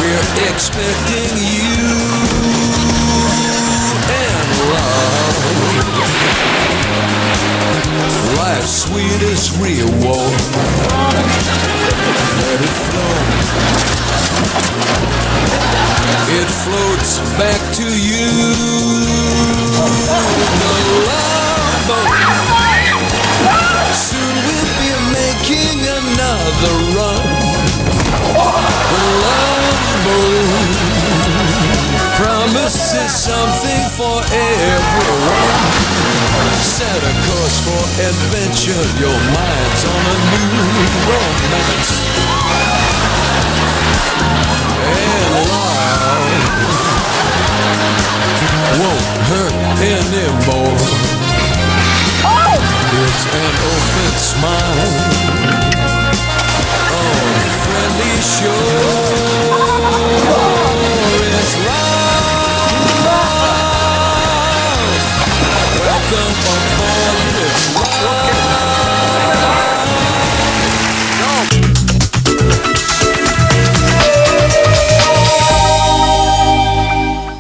We're expecting you and love. Life's sweetest reward. Let it flow. It floats back to you. The love boat. Soon we'll be making another run. The love boat promises something for everyone. Set a course for adventure. Your mind's on a new romance. And love won't hurt anymore. It's an open smile on friendly shore.